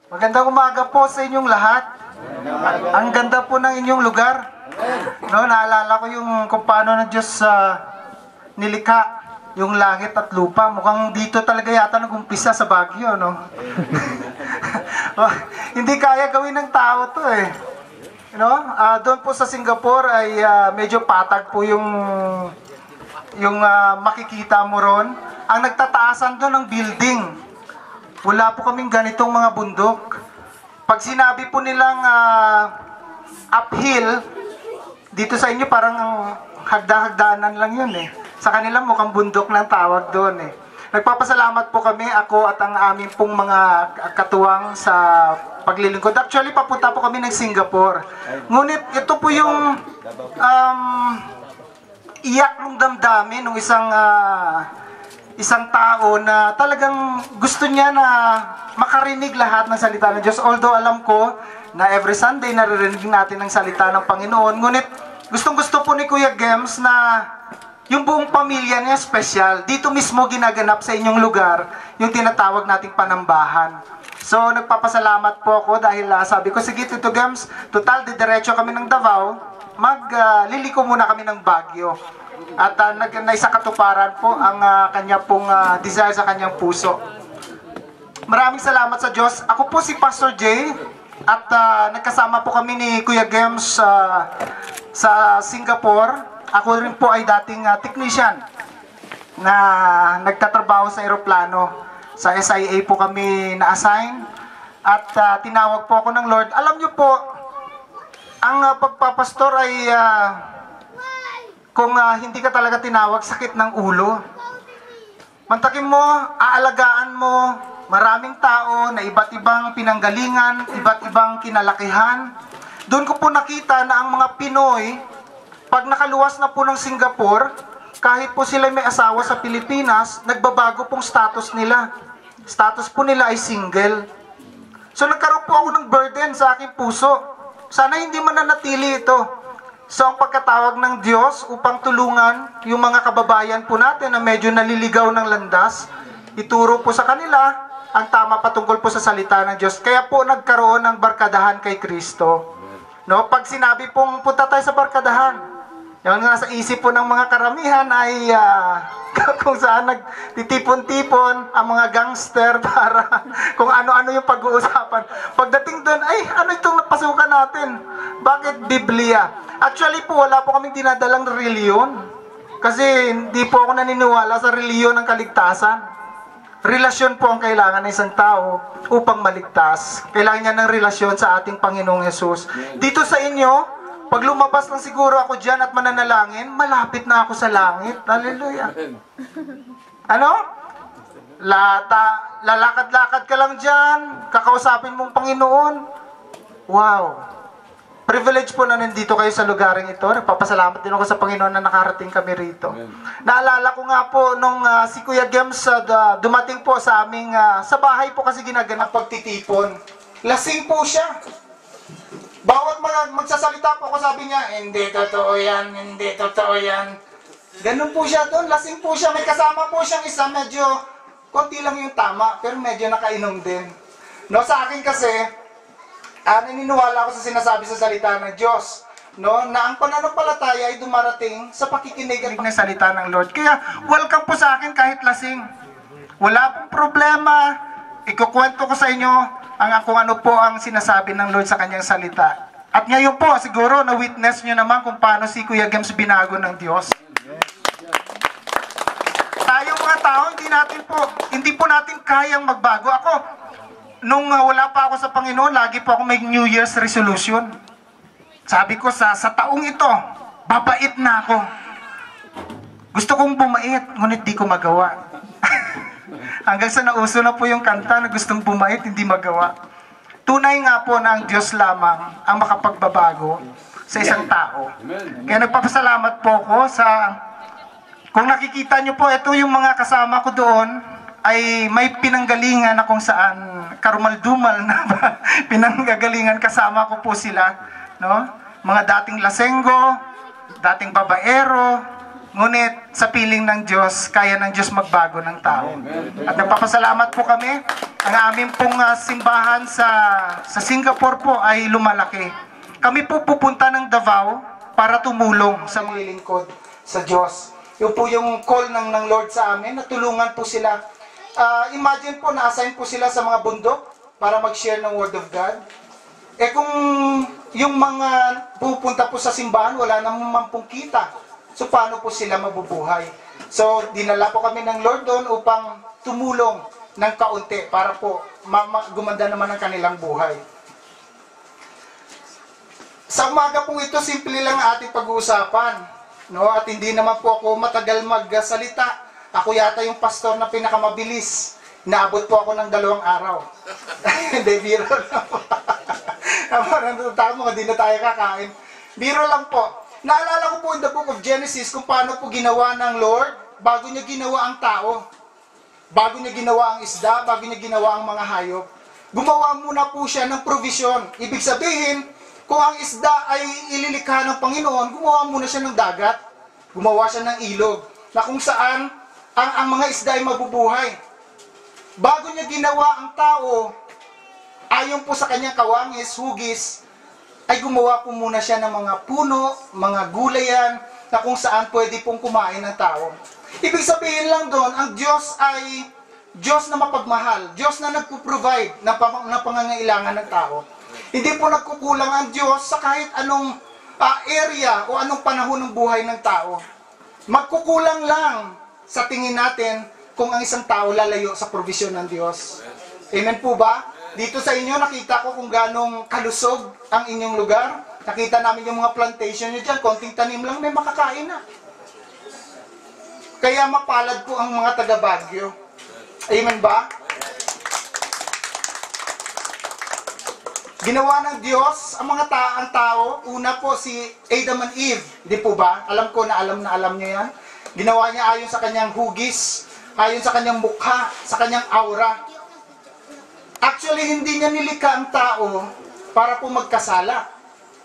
Magandang umaga po sa inyong lahat. Ang ganda po ng inyong lugar. No, naalala ko yung kung paano na Diyos nilikha yung langit at lupa. Mukhang dito talaga yata nag-umpisa sa Baguio, no? Hindi kaya gawin ng tao to eh. No? Doon po sa Singapore ay medyo patag po yung makikita mo ron. Ang nagtataasan doon ng building. Wala po kaming ganitong mga bundok. Pag sinabi po nilang uphill, dito sa inyo parang hagda-hagdanan lang yun eh. Sa kanila mukhang bundok ng tawag doon eh. Nagpapasalamat po kami, ako at ang aming pong mga katuwang sa paglilingkod. Actually, papunta po kami ng Singapore. Ngunit ito po yung iyak ng damdamin ng isang tao na talagang gusto niya na makarinig lahat ng salita ng Diyos. Although alam ko na every Sunday naririnig natin ang salita ng Panginoon. Ngunit gustong-gusto po ni Kuya Gems na yung buong pamilya niya special. Dito mismo ginaganap sa inyong lugar yung tinatawag nating panambahan. So nagpapasalamat po ako dahil sabi ko, sige Tito Gems, total didiretso kami ng Davao, magliliko muna kami ng Baguio. At naisakatuparan po ang kanya pong desire sa kanyang puso. Maraming salamat sa Diyos. Ako po si Pastor Jay at nagkasama po kami ni Kuya Gems sa Singapore. Ako rin po ay dating technician na nagtatrabaho sa eroplano. Sa SIA po kami na-assign at tinawag po ako ng Lord. Alam niyo po, ang pagpapastor ay kung hindi ka talaga tinawag, sakit ng ulo. Mantakin mo, aalagaan mo, maraming tao na iba't ibang pinanggalingan, iba't ibang kinalakihan. Doon ko po nakita na ang mga Pinoy, pag nakaluwas na po ng Singapore, kahit po sila may asawa sa Pilipinas, nagbabago pong status nila. Status po nila ay single. So nagkaroon po ako ng burden sa aking puso. Sana hindi mananatili ito. So ang pagkatawag ng Diyos upang tulungan yung mga kababayan po natin na medyo naliligaw ng landas, ituro po sa kanila ang tama patungkol po sa salita ng Diyos. Kaya po nagkaroon ng barkadahan kay Kristo. No, pag sinabi pong punta tayo sa barkadahan, yung nasa isip po ng mga karamihan ay kung saan nagtitipon-tipon ang mga gangster para kung ano-ano yung pag-uusapan. Pagdating doon, ay ano itong napasukan natin? Bakit Biblia? Actually po, wala po kaming dinadalang reliyon. Kasi hindi po ako naniniwala sa reliyon ng kaligtasan. Relasyon po ang kailangan ng isang tao upang maligtas. Kailangan niya ng relasyon sa ating Panginoong Hesus. Dito sa inyo, pag lumabas lang siguro ako dyan at mananalangin, malapit na ako sa langit. Hallelujah. Ano? Lalakad-lakad ka lang dyan, kakausapin mong Panginoon. Wow. Privilege po na nandito kayo sa lugaring ito. Nagpapasalamat din ako sa Panginoon na nakarating kami rito. Naalala ko nga po nung si Kuya Gems dumating po sa aming, sa bahay po kasi ginaganap pagtitipon. Lasing po siya. Bawat magsasalita po ako, sabi niya, hindi totoo yan, hindi totoo yan. Ganun po siya doon, lasing po siya. May kasama po siyang isa, medyo, konti lang yung tama, pero medyo nakainom din. No, sa akin kasi, naniniwala ako sa sinasabi sa salita ng Diyos. No, na ang pananampalataya ay dumarating sa pakikinig ng salita ng Lord. Kaya, welcome po sa akin kahit lasing. Wala pong problema. Ikukwento ko sa inyo kung ano po ang sinasabi ng Lord sa kanyang salita. At ngayon po, siguro, na-witness nyo naman kung paano si Kuya Gems binago ng Diyos. Tayo mga tao, hindi po natin kayang magbago. Ako, nung wala pa ako sa Panginoon, lagi po ako may New Year's resolution. Sabi ko, sa taong ito, babait na ako. Gusto kong bumait, ngunit di ko magawa. Hanggang sa nauso na po yung kanta na gustong bumait, hindi magawa. Tunay nga po na ang Diyos lamang ang makapagbabago sa isang tao. Kaya nagpapasalamat po ako sa, kung nakikita nyo po, ito yung mga kasama ko doon, ay may pinanggalingan na kung saan karumal-dumal na pinanggagalingan, kasama ko po sila. No? Mga dating lasenggo, dating babaero, Ngunit sa piling ng Diyos, kaya ng Diyos magbago ng tao. At nagpapasalamat po kami. Ang aming pong simbahan sa Singapore po ay lumalaki. Kami po pupunta ng Davao para tumulong sa mga lingkod sa Diyos. Yun po yung call ng Lord sa amin, na tulungan po sila. Imagine po, na-assign po sila sa mga bundok para mag-share ng Word of God. Eh kung yung mga pupunta po sa simbahan, wala naman pong kita. So, paano po sila mabubuhay? So, dinala po kami ng Lord doon upang tumulong ng kaunti para po gumanda naman ang kanilang buhay. Sa umaga po ito, simple lang ang ating pag-uusapan. No? At hindi naman po ako matagal magsalita. Ako yata yung pastor na pinakamabilis. Naabot po ako ng 2 araw. Hindi, biro lang po. Tama, hindi na tayo kakain. Biro lang po. Naalala ko po in the book of Genesis kung paano po ginawa ng Lord bago niya ginawa ang tao. Bago niya ginawa ang isda, bago niya ginawa ang mga hayop. Gumawa muna po siya ng provision. Ibig sabihin, kung ang isda ay ililikha ng Panginoon, gumawa muna siya ng dagat. Gumawa siya ng ilog na kung saan ang mga isda ay mabubuhay. Bago niya ginawa ang tao, ayon po sa kanyang kawangis, hugis, ay gumawa po muna siya ng mga puno, mga gulayan, na kung saan pwede pong kumain ng tao. Ibig sabihin lang doon, ang Diyos ay Diyos na mapagmahal, Diyos na nagpo-provide ng pangangailangan ng tao. Hindi po nagkukulang ang Diyos sa kahit anong area o anong panahon ng buhay ng tao. Magkukulang lang sa tingin natin kung ang isang tao lalayo sa provision ng Diyos. Amen po ba? Dito sa inyo, nakita ko kung ganong kalusog ang inyong lugar. Nakita namin yung mga plantation nyo dyan. Konting tanim lang, may makakain na. Kaya mapalad po ang mga taga Baguio. Amen ba? Ginawa ng Diyos ang mga tao. Una po si Adam and Eve. Di po ba? Alam ko na alam nyo yan. Ginawa niya ayon sa kanyang hugis, ayon sa kanyang mukha, sa kanyang aura. Actually, hindi niya nilikha ang tao para po magkasala.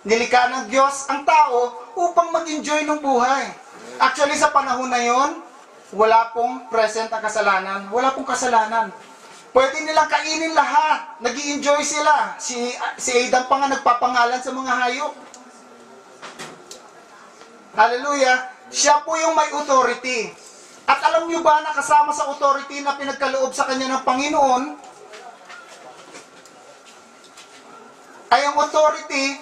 Nilikha ng Diyos ang tao upang mag-enjoy ng buhay. Actually, sa panahon na yon, wala pong present ang kasalanan. Wala pong kasalanan. Pwede nilang kainin lahat. Nag-i-enjoy sila. Si Adam pa nga nagpapangalan sa mga hayop. Hallelujah. Siya po yung may authority. At alam niyo ba na kasama sa authority na pinagkaloob sa kanya ng Panginoon, ay ang authority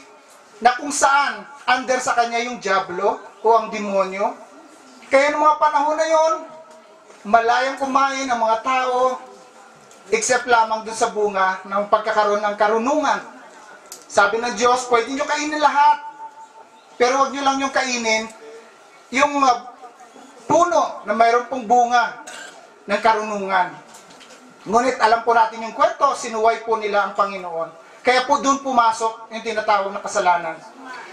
na kung saan under sa kanya yung diablo o ang demonyo. Kaya ng mga panahon na yon, malayang kumain ang mga tao except lamang dun sa bunga ng pagkakaroon ng karunungan. Sabi ng Diyos, pwede nyo kainin lahat, pero wag nyo lang yung kainin yung puno na mayroon pong bunga ng karunungan. Ngunit alam po natin yung kwento, sinuway po nila ang Panginoon. Kaya po doon pumasok yung tinatawag na kasalanan.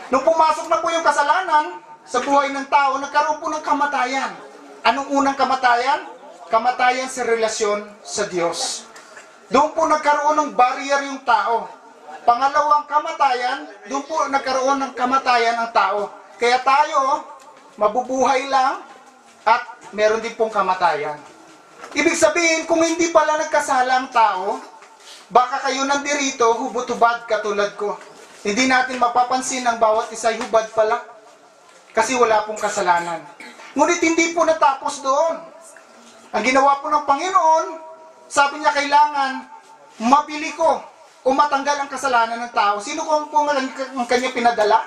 Nung pumasok na po yung kasalanan sa buhay ng tao, nagkaroon po ng kamatayan. Anong unang kamatayan? Kamatayan sa relasyon sa Diyos. Doon po nagkaroon ng barrier yung tao. Pangalawang kamatayan, doon po nagkaroon ng kamatayan ang tao. Kaya tayo, mabubuhay lang at meron din pong kamatayan. Ibig sabihin, kung hindi pala nagkasala ang tao, baka kayo nandirito, hubot-hubad katulad ko. Hindi natin mapapansin ang bawat isa'y hubad pala. Kasi wala pong kasalanan. Ngunit hindi po natapos doon. Ang ginawa po ng Panginoon, sabi niya kailangan mabili ko o matanggal ang kasalanan ng tao. Sino po ang kanya pinadala?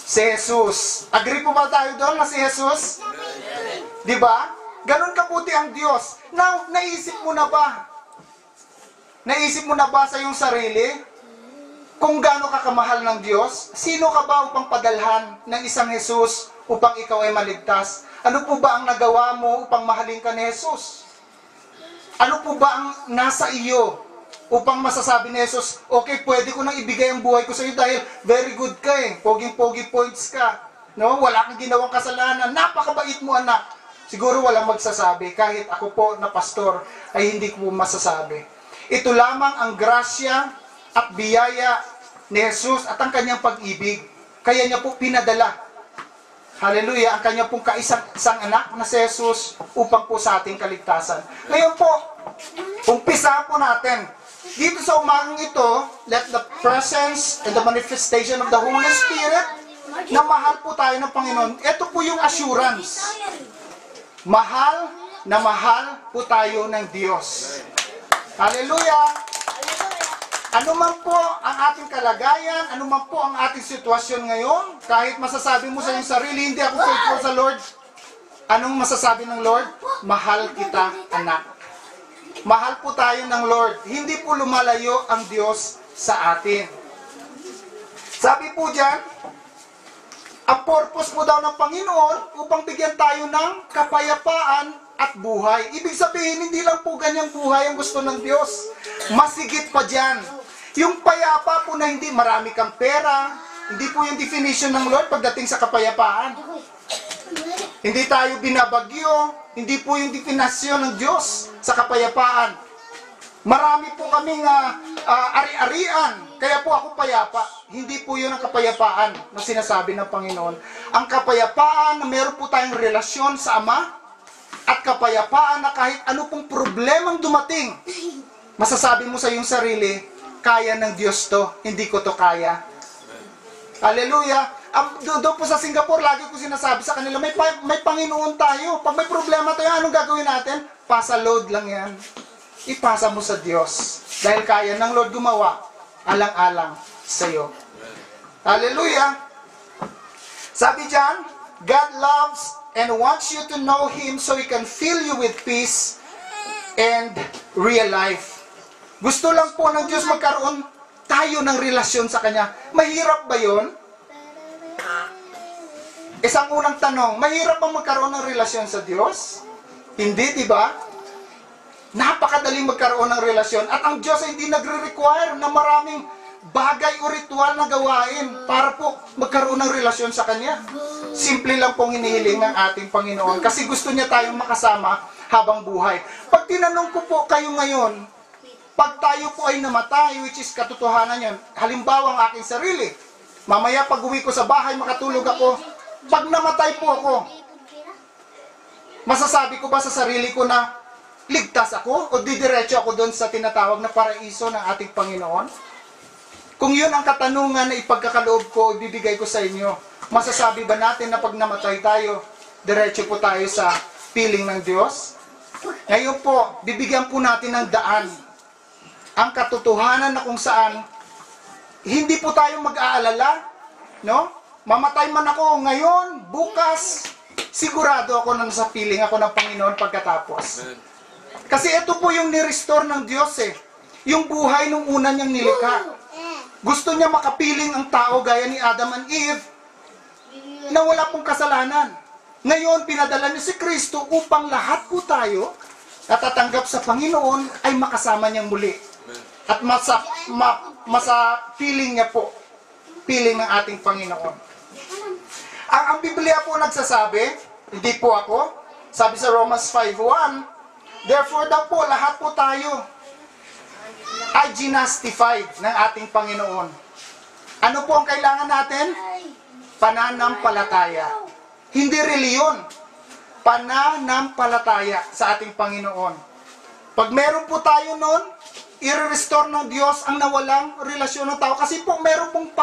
Si Jesus. Agree po ba tayo doon na si Jesus? Diba? Ganon kabuti ang Diyos. Now, naisip mo na ba? Naisip mo na ba sa iyong sarili kung gaano ka kamahal ng Diyos? Sino ka ba upang padalhan ng isang Jesus upang ikaw ay maligtas? Ano po ba ang nagawa mo upang mahalin ka ni Jesus? Ano po ba ang nasa iyo upang masasabi ni Jesus, okay, pwede ko nang ibigay ang buhay ko sa iyo dahil very good ka eh. Poging-pogi points ka. No? Wala kang ginawang kasalanan. Napakabait mo, anak. Siguro walang magsasabi. Kahit ako po na pastor ay hindi ko masasabi. Ito lamang ang grasya at biyaya ni Jesus at ang kanyang pag-ibig. Kaya niya po pinadala Hallelujah, ang kanya pong isang anak na si Jesus upang po sa ating kaligtasan. Ngayon po, umpisa po natin. Dito sa umagang ito, let the presence and the manifestation of the Holy Spirit, na mahal po tayo ng Panginoon. Ito po yung assurance. Mahal na mahal po tayo ng Diyos. Hallelujah! Ano man po ang ating kalagayan, ano man po ang ating sitwasyon ngayon, kahit masasabi mo sa iyong sarili, hindi ako faithful sa Lord, anong masasabi ng Lord? Mahal kita, anak. Mahal po tayo ng Lord. Hindi po lumalayo ang Diyos sa atin. Sabi po dyan, ang purpose po daw ng Panginoon upang bigyan tayo ng kapayapaan at buhay. Ibig sabihin, hindi lang po ganyang buhay ang gusto ng Diyos. Masigit pa dyan. Yung payapa po na hindi marami kang pera, hindi po yung definition ng Lord pagdating sa kapayapaan. Hindi tayo binabagyo, hindi po yung definasyon ng Diyos sa kapayapaan. Marami po kaming ari-arian, kaya po ako payapa. Hindi po yun ang kapayapaan na sinasabi ng Panginoon. Ang kapayapaan na meron po tayong relasyon sa Ama, at kapayapaan na kahit ano pong problemang dumating, masasabi mo sa iyong sarili, kaya ng Diyos to, hindi ko to kaya. Hallelujah! Doon po sa Singapore, lagi ko sinasabi sa kanila, may Panginoon tayo. Pag may problema tayo, anong gagawin natin? Pasa load lang yan. Ipasa mo sa Diyos. Dahil kaya ng Lord gumawa, alang-alang sa iyo. Hallelujah! Sabi dyan, God loves and wants you to know Him so He can fill you with peace and real life. Gusto lang po ng Diyos magkaroon tayo ng relasyon sa Kanya. Mahirap ba yun? Isang unang tanong, mahirap bang magkaroon ng relasyon sa Diyos? Hindi, di ba? Napakadaling magkaroon ng relasyon. At ang Diyos ay hindi nagre-require na maraming bagay o ritual na gawain para po magkaroon ng relasyon sa Kanya. Simple lang pong hinihiling ng ating Panginoon kasi gusto niya tayong makasama habang buhay. Pag tinanong ko po kayo ngayon, pag tayo po ay namatay, which is katotohanan yan, halimbawa ang aking sarili, mamaya pag uwi ko sa bahay, makatulog ako, pag namatay po ako, masasabi ko ba sa sarili ko na ligtas ako o didiretso ako doon sa tinatawag na paraiso ng ating Panginoon? Kung yun ang katanungan na ipagkakaloob ko o bibigay ko sa inyo, masasabi ba natin na pag namatay tayo, diretso po tayo sa piling ng Diyos? Ngayon po, bibigyan po natin ng daan ang katotohanan na kung saan hindi po tayo mag-aalala, no? Mamatay man ako ngayon, bukas, sigurado ako na nasa piling ako ng Panginoon pagkatapos. Kasi ito po yung ni-restore ng Diyos yung buhay nung una niyang nilikha. Gusto niya makapiling ang tao gaya ni Adam and Eve na wala pong kasalanan. Ngayon, pinadala niya si Kristo upang lahat po tayo na tatanggap sa Panginoon ay makasama niyang muli. At masa piling niya po, piling ng ating Panginoon. Ang Biblia po nagsasabi, hindi po ako, sabi sa Romans 5:1, therefore daw po, lahat po tayo ay ginastified ng ating Panginoon. Ano po ang kailangan natin? Pananampalataya. Hindi reliyon. Pananampalataya sa ating Panginoon. Pag meron po tayo nun, i-restore ng Diyos ang nawalang relasyon ng tao. Kasi po meron pong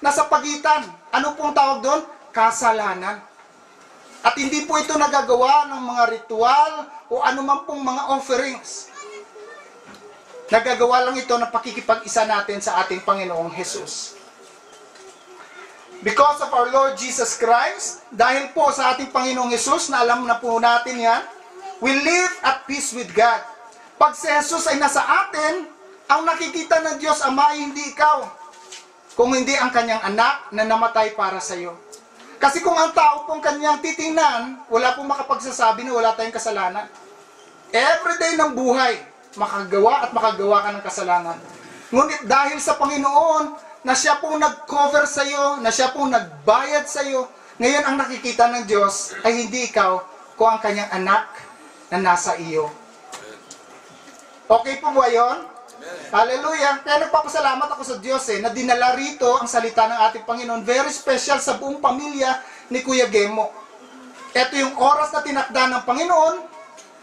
nasa pagitan. Ano pong tawag doon? Kasalanan. At hindi po ito nagagawa ng mga ritual o anuman pong mga offerings. Nagagawa lang ito ng pakikipag-isa natin sa ating Panginoong Jesus. Because of our Lord Jesus Christ, dahil po sa ating Panginoong Jesus, na alam na po natin yan, we live at peace with God. Pag si Jesus ay nasa atin, ang nakikita ng Diyos Ama ay hindi ikaw, kung hindi ang kanyang anak na namatay para sa iyo. Kasi kung ang tao pong kanyang titingnan, wala pong makapagsasabi na wala tayong kasalanan. Everyday ng buhay, makagawa at makagawa ka ng kasalanan. Ngunit dahil sa Panginoon, na siya pong nag-cover sa iyo, na siya pong nagbayad sa iyo, ngayon ang nakikita ng Diyos ay hindi ikaw, kung ang kanyang anak na nasa iyo. Okay po ba yun? Hallelujah. Kaya nagpapasalamat ako sa Diyos na dinala rito ang salita ng ating Panginoon. Very special sa buong pamilya ni Kuya Gemo. Ito yung oras na tinakda ng Panginoon.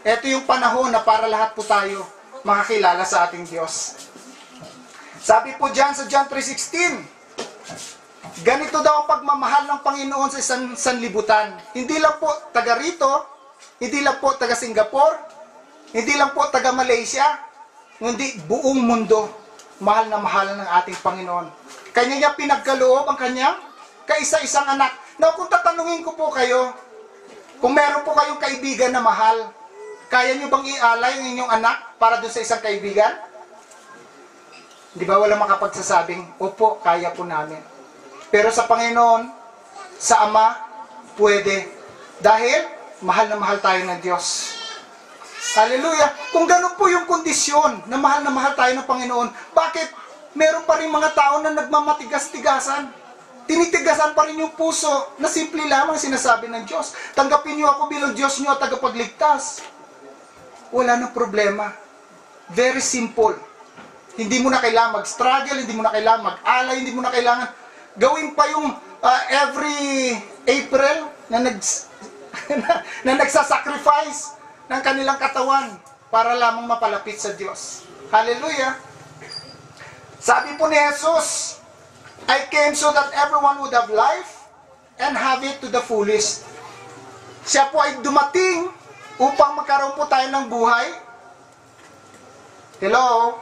Ito yung panahon na para lahat po tayo makakilala sa ating Diyos. Sabi po dyan sa John 3:16, ganito daw ang pagmamahal ng Panginoon sa isang sanlibutan. Hindi lang po taga rito, hindi lang po taga Singapore, hindi lang po taga Malaysia, kundi buong mundo, mahal na mahal ng ating Panginoon. Kanya niya pinagkaloob ang kanyang kaisa-isang anak. Now, kung tatanungin ko po kayo, kung meron po kayong kaibigan na mahal, kaya niyo bang ialay ang inyong anak para doon sa isang kaibigan? Di ba wala makapagsasabing, opo, kaya po namin. Pero sa Panginoon, sa Ama, pwede. Dahil, mahal na mahal tayo ng Diyos. Hallelujah! Kung ganun po yung kondisyon na mahal tayo ng Panginoon, bakit meron pa rin mga tao na nagmamatigas-tigasan? Tinitigasan pa rin yung puso na simple lamang sinasabi ng Diyos. Tanggapin niyo ako bilang Diyos niyo at tagapagligtas. Wala nang problema. Very simple. Hindi mo na kailangan mag-struggle, hindi mo na kailangan mag-alay, hindi mo na kailangan gawin pa yung every April na nagsasacrifice ng kanilang katawan para lamang mapalapit sa Diyos. Hallelujah! Sabi po ni Jesus, I came so that everyone would have life and have it to the fullest. Siya po ay dumating upang magkaroon po tayo ng buhay. Hello?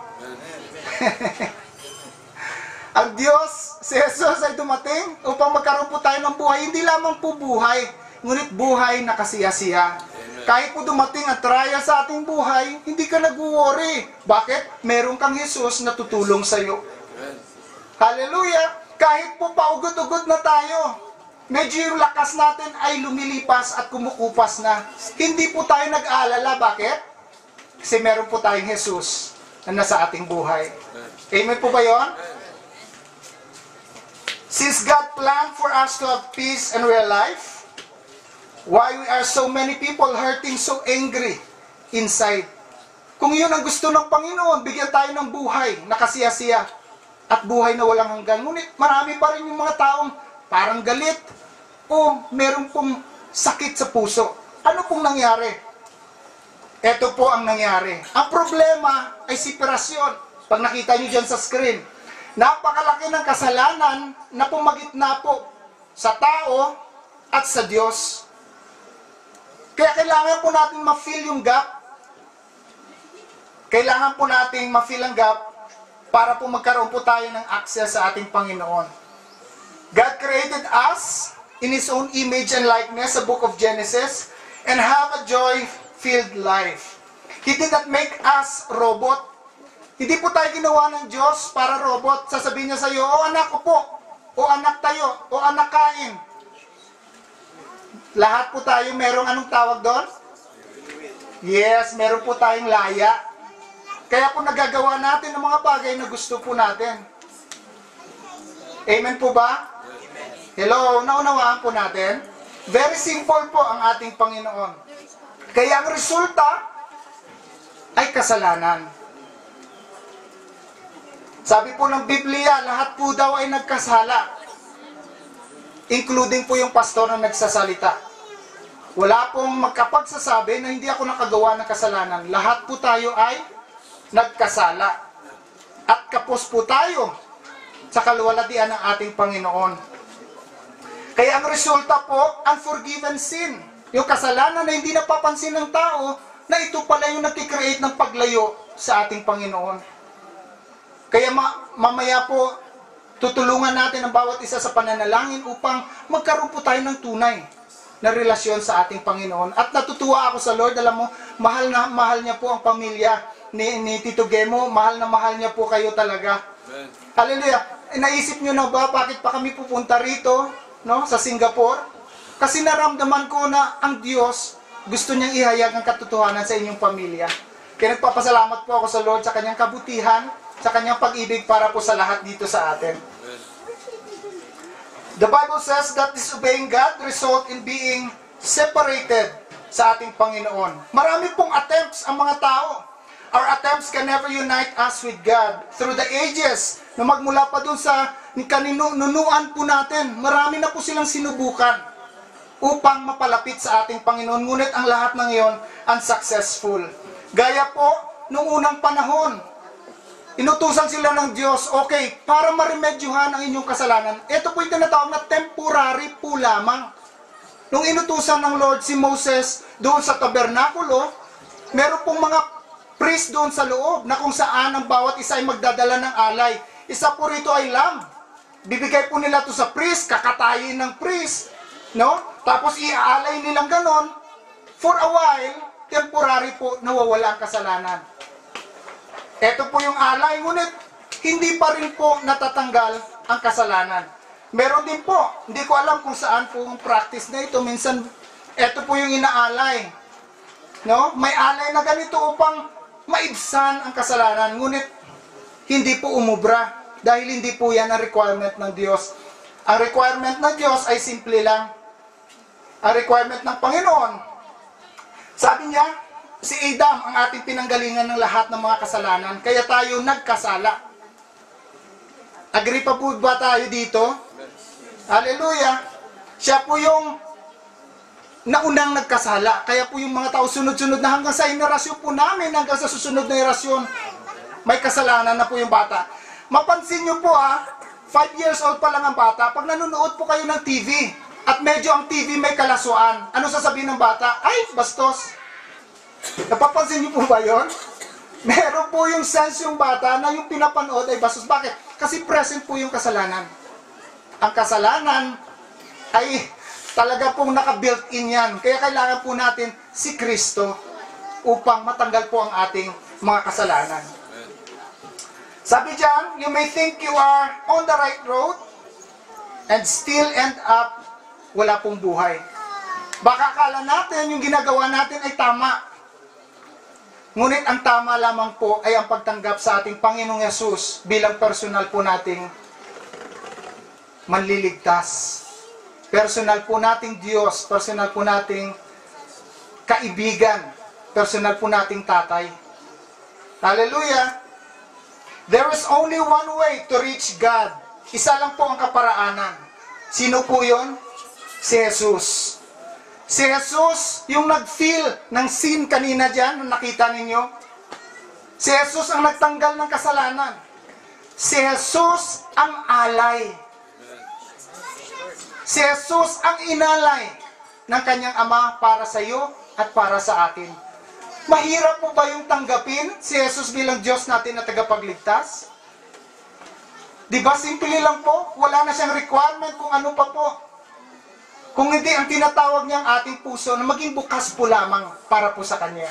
Ang Diyos, si Jesus ay dumating upang magkaroon po tayo ng buhay. Hindi lamang po buhay, ngunit buhay na kasiyasiya. Kahit po dumating ang trial sa ating buhay, hindi ka nag-worry. Bakit? Meron kang Jesus na tutulong sa iyo. Hallelujah! Kahit po paugod-ugod na tayo, medyo yung lakas natin ay lumilipas at kumukupas na. Hindi po tayo nag-aalala. Bakit? Kasi meron po tayong Jesus na nasa ating buhay. Amen po ba yun? Since God planned for us to have peace and real life, why we are so many people hurting, so angry inside? Kung yun ang gusto ng Panginoon, bigyan tayo ng buhay na kasiyasiya at buhay na walang hanggan. Ngunit marami pa rin yung mga taong parang galit o meron pong sakit sa puso. Ano pong nangyari? Ito po ang nangyari. Ang problema ay separasyon. Pag nakita nyo dyan sa screen, napakalaki ng kasalanan na pumagitna po sa tao at sa Diyos. Kaya kailangan po natin ma-fill yung gap. Kailangan po natin ma-fill ang gap para po magkaroon po tayo ng access sa ating Panginoon. God created us in His own image and likeness, sa book of Genesis, and have a joy-filled life. He did not make us robot. Hindi po tayo ginawa ng Diyos para robot. Sasabihin niya sa iyo, o anak ko po, o anak tayo, o anak kain. Lahat po tayo, merong anong tawag doon? Yes, meron po tayong laya. Kaya po nagagawa natin ng mga bagay na gusto po natin. Amen po ba? Hello, naunawaan po natin? Very simple po ang ating Panginoon. Kaya ang resulta ay kasalanan. Sabi po ng Biblia, lahat po daw ay nagkasala. Including po yung pastor na nagsasalita. Wala pong magkapagsasabi na hindi ako nakagawa ng kasalanan. Lahat po tayo ay nagkasala. At kapos po tayo sa kaluwalhatian ng ating Panginoon. Kaya ang resulta po, unforgiven sin. Yung kasalanan na hindi napapansin ng tao, na ito pala yung nagkikreate ng paglayo sa ating Panginoon. Kaya mamaya po, tutulungan natin ang bawat isa sa pananalangin upang magkaroon po tayo ng tunay na relasyon sa ating Panginoon. At natutuwa ako sa Lord, alam mo, mahal na mahal niya po ang pamilya ni Tito Gemo, mahal na mahal niya po kayo talaga. Amen. Hallelujah. Naisip niyo na ba bakit pa kami pupunta rito, no, sa Singapore? Kasi naramdaman ko na ang Diyos gusto niyang ihayag ang katotohanan sa inyong pamilya. Kaya nagpapasalamat po ako sa Lord sa kanyang kabutihan, sa kanyang pag-ibig para po sa lahat dito sa atin. Amen. The Bible says that disobeying God result in being separated sa ating Panginoon. Marami pong attempts ang mga tao Our attempts can never unite us with God. Through the ages, na magmula pa dun sa kaninunuan po natin, marami na po silang sinubukan upang mapalapit sa ating Panginoon. Ngunit ang lahat ng iyon, unsuccessful. Gaya po, nung unang panahon, inutusan sila ng Diyos, okay, para maremedyohan ang inyong kasalanan. Ito po yung tinatawag na temporary po lamang. Nung inutusan ng Lord si Moses doon sa tabernakulo, meron pong mga priest doon sa loob na kung saan ang bawat isa ay magdadala ng alay. Isa po rito ay lamb. Bibigay po nila to sa priest, kakatayin ng priest, no? Tapos iaalay nilang ganon. For a while, temporary po nawawala ang kasalanan. Ito po yung alay, ngunit hindi pa rin po natatanggal ang kasalanan. Meron din po, hindi ko alam kung saan po yung practice na ito. Minsan, ito po yung inaalay. No? May alay na ganito upang maibsan ang kasalanan, ngunit hindi po umubra dahil hindi po yan ang requirement ng Diyos. Ang requirement ng Diyos ay simple lang. Ang requirement ng Panginoon, sabi niya, si Adam ang ating pinanggalingan ng lahat ng mga kasalanan, kaya tayo nagkasala. Agree pa po ba tayo dito? Hallelujah! Siya po yung naunang nagkasala. Kaya po yung mga tao sunod-sunod na hanggang sa henerasyon po namin, hanggang sa susunod na henerasyon, may kasalanan na po yung bata. Mapansin nyo po 5 years old pa lang ang bata, pag nanonood po kayo ng TV, at medyo ang TV may kalasuan, ano sasabihin ng bata? Ay, bastos! Napapansin nyo po ba yun? Meron po yung sense yung bata na yung pinapanood ay bastos. Bakit? Kasi present po yung kasalanan. Ang kasalanan ay talaga pong naka-built-in yan. Kaya kailangan po natin si Kristo upang matanggal po ang ating mga kasalanan. Sabi diyan, you may think you are on the right road and still end up wala pong buhay. Baka akala natin yung ginagawa natin ay tama. Ngunit ang tama lamang po ay ang pagtanggap sa ating Panginoong Yesus bilang personal po nating manliligtas. Personal po nating Diyos, personal po nating kaibigan, personal po nating tatay. Hallelujah! There is only one way to reach God. Isa lang po ang kaparaanan. Sino po yun? Si Jesus. Si Jesus, yung nag-feel ng sin kanina dyan, na nakita ninyo. Si Jesus ang nagtanggal ng kasalanan. Si Jesus ang alay. Si Jesus ang inalay ng kanyang Ama para sa iyo at para sa atin. Mahirap po ba yung tanggapin si Jesus bilang Diyos natin na tagapagligtas? Di ba simple lang po? Wala na siyang requirement kung ano pa po. Kung hindi, ang tinatawag niya ang ating puso na maging bukas po lamang para po sa Kanya.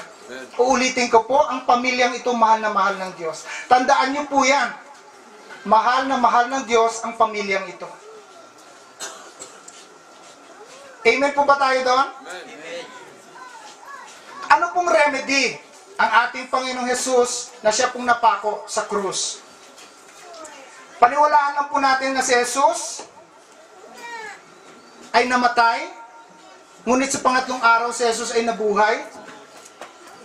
Uulitin ko po, ang pamilyang ito mahal na mahal ng Diyos. Tandaan niyo po yan. Mahal na mahal ng Diyos ang pamilyang ito. Amen po ba tayo doon? Amen. Ano pong remedy ang ating Panginoong Jesus na siya pong napako sa krus? Paniwalaan lang po natin na si Jesus ay namatay, ngunit sa pangatlong araw si Jesus ay nabuhay.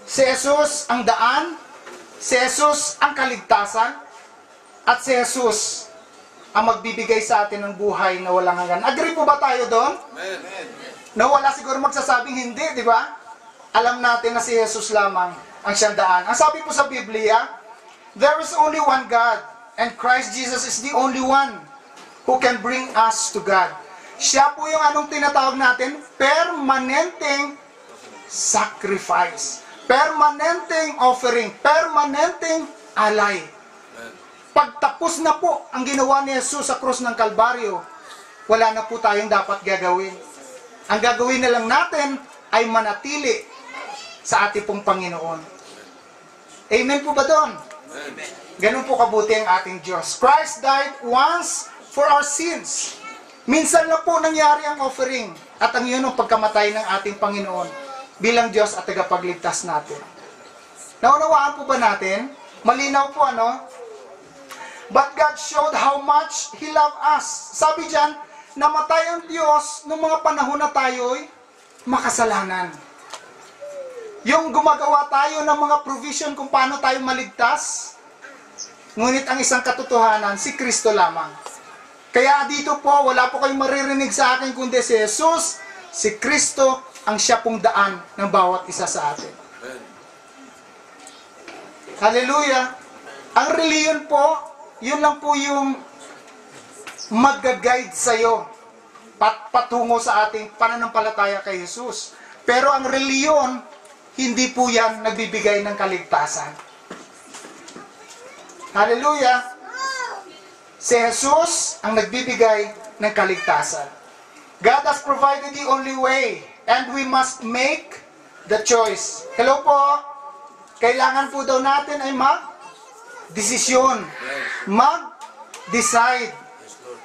Si Jesus ang daan, si Jesus ang kaligtasan, at si Jesus ang magbibigay sa atin ng buhay na walang hanggan. Agree po ba tayo doon? Amen. No, wala siguro magsasabing hindi, di ba? Alam natin na si Jesus lamang ang siyang daan. Ang sabi po sa Biblia, there is only one God, and Christ Jesus is the only one who can bring us to God. Siya po yung anong tinatawag natin, permanenteng sacrifice. Permanenteng offering. Permanenteng alay. Pagtapos na po ang ginawa ni Jesus sa krus ng Kalbaryo, wala na po tayong dapat gagawin. Ang gagawin na lang natin ay manatili sa ating pong Panginoon. Amen po ba doon? Amen. Ganun po kabuti ang ating Diyos. Christ died once for our sins. Minsan lang po nangyari ang offering at ang yun ang pagkamatay ng ating Panginoon bilang Diyos at tagapagligtas natin. Naunawaan po ba natin? Malinaw po ano? But God showed how much He loved us. Sabi diyan, namatay ang Diyos nung mga panahon na tayo'y makasalanan. Yung gumagawa tayo ng mga provision kung paano tayo maligtas. Ngunit ang isang katotohanan, si Kristo lamang. Kaya dito po, wala po kayong maririnig sa akin kundi si Jesus, si Kristo, ang siya pong daan ng bawat isa sa atin. Hallelujah! Ang reliyon po, yun lang po yung mag-guide sa'yo patungo sa ating pananampalataya kay Jesus. Pero ang reliyon, hindi po yan nagbibigay ng kaligtasan. Hallelujah! Si Jesus ang nagbibigay ng kaligtasan. God has provided the only way and we must make the choice. Hello po! Kailangan po daw natin ay mag-desisyon. Mag-decide.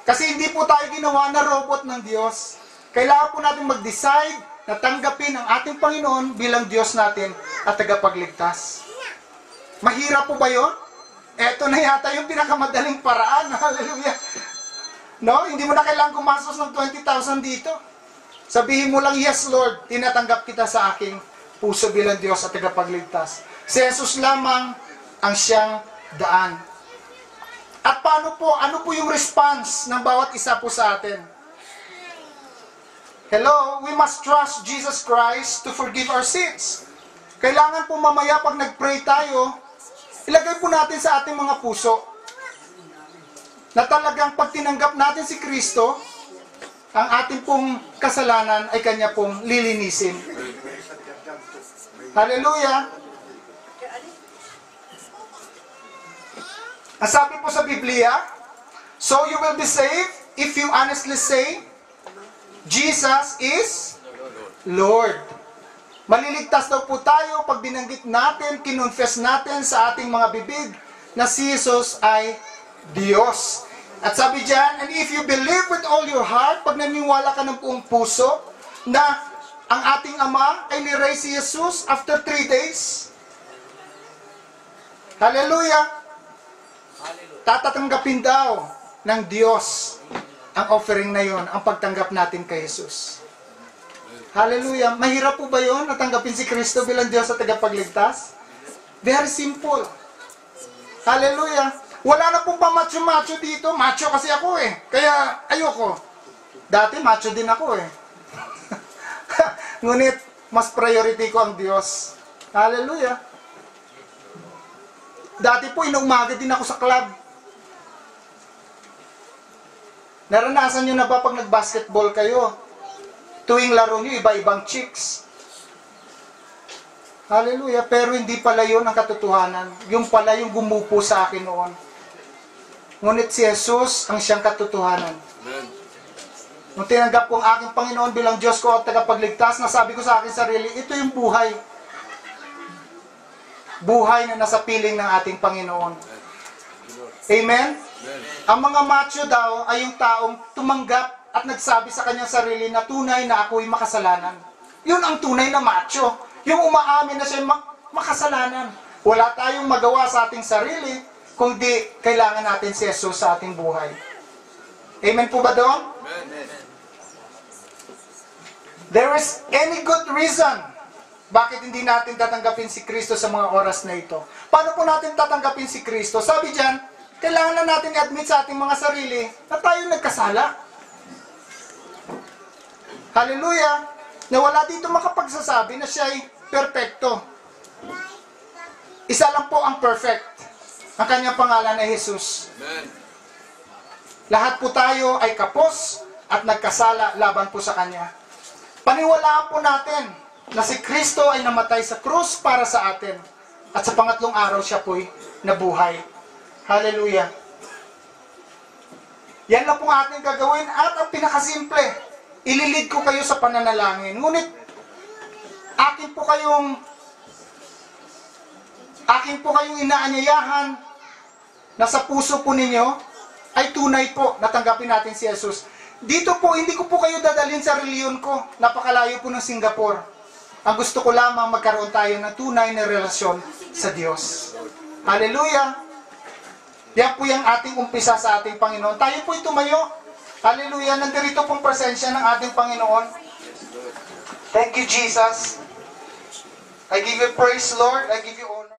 Kasi hindi po tayo ginawa na robot ng Diyos. Kailangan po natin mag-decide na tanggapin ang ating Panginoon bilang Diyos natin at tagapagligtas. Mahirap po ba yun? Eto na yata yung pinakamadaling paraan. Hallelujah. No? Hindi mo na kailangan gumastos ng 20,000 dito. Sabihin mo lang, yes Lord, tinatanggap kita sa aking puso bilang Diyos at tagapagligtas. Si Jesus lamang ang siyang daan. At paano po, ano po yung response ng bawat isa po sa atin? Hello, we must trust Jesus Christ to forgive our sins. Kailangan po mamaya pag nag-pray tayo, ilagay po natin sa ating mga puso na talagang pag tinanggap natin si Kristo, ang ating pong kasalanan ay Kanya pong lilinisin. Hallelujah! Ang sabi po sa Biblia, so you will be saved if you honestly say, Jesus is Lord. Maliligtas daw po tayo pag binanggit natin, kinonfess natin sa ating mga bibig na si Jesus ay Diyos. At sabi dyan, and if you believe with all your heart, pag naniwala ka ng buong puso, na ang ating Ama ay ni-raise si Jesus after 3 days. Hallelujah! Tatatanggapin daw ng Diyos ang offering na yon, ang pagtanggap natin kay Jesus. Hallelujah! Mahirap po ba yun, natanggapin si Kristo bilang Diyos at tagapagligtas? Very simple. Hallelujah! Wala na pong pa-macho-macho dito. Macho kasi ako eh. Kaya ayoko. Dati macho din ako eh. Ngunit, mas priority ko ang Diyos. Hallelujah! Dati po, inuumaga din ako sa club. Naranasan nyo na ba pag nag-basketball kayo? Tuwing laro nyo, iba-ibang chicks. Hallelujah. Pero hindi pala yun ang katotohanan. Yung pala yung gumupo sa akin noon. Ngunit si Jesus ang siyang katotohanan. Nung tinanggap ko ang aking Panginoon bilang Diyos ko at tagapagligtas, nasabi ko sa aking sarili, ito yung buhay. Buhay na nasa piling ng ating Panginoon. Amen? Ang mga macho daw ay yung taong tumanggap at nagsabi sa kanyang sarili na tunay na ako'y makasalanan. Yun ang tunay na macho. Yung umaamin na siya makasalanan. Wala tayong magawa sa ating sarili, kundi kailangan natin si Jesus sa ating buhay. Amen po ba doon? Amen. There is any good reason bakit hindi natin tatanggapin si Kristo sa mga oras na ito. Paano po natin tatanggapin si Kristo? Sabi dyan, kailangan na natin i-admit sa ating mga sarili na tayo nagkasala. Hallelujah! Na wala dito makapagsasabi na siya ay perfecto. Isa lang po ang perfect. Ang kanyang pangalan ay Jesus. Amen. Lahat po tayo ay kapos at nagkasala laban po sa Kanya. Paniwalaan po natin na si Kristo ay namatay sa krus para sa atin. At sa pangatlong araw siya po'y nabuhay. Hallelujah. Yan lang po ating gagawin. At ang pinakasimple, ililid ko kayo sa pananalangin. Ngunit, akin po kayong inaanyayahan na sa puso po ninyo ay tunay po natanggapin natin si Jesus. Dito po, hindi ko po kayo dadalhin sa reliyon ko. Napakalayo po ng Singapore. Ang gusto ko lamang magkaroon tayo ng tunay na relasyon sa Diyos. Hallelujah! Yan po yung ating umpisa sa ating Panginoon. Tayo po'y tumayo. Hallelujah! Nandirito pong presensya ng ating Panginoon. Thank you, Jesus. I give you praise, Lord. I give you honor.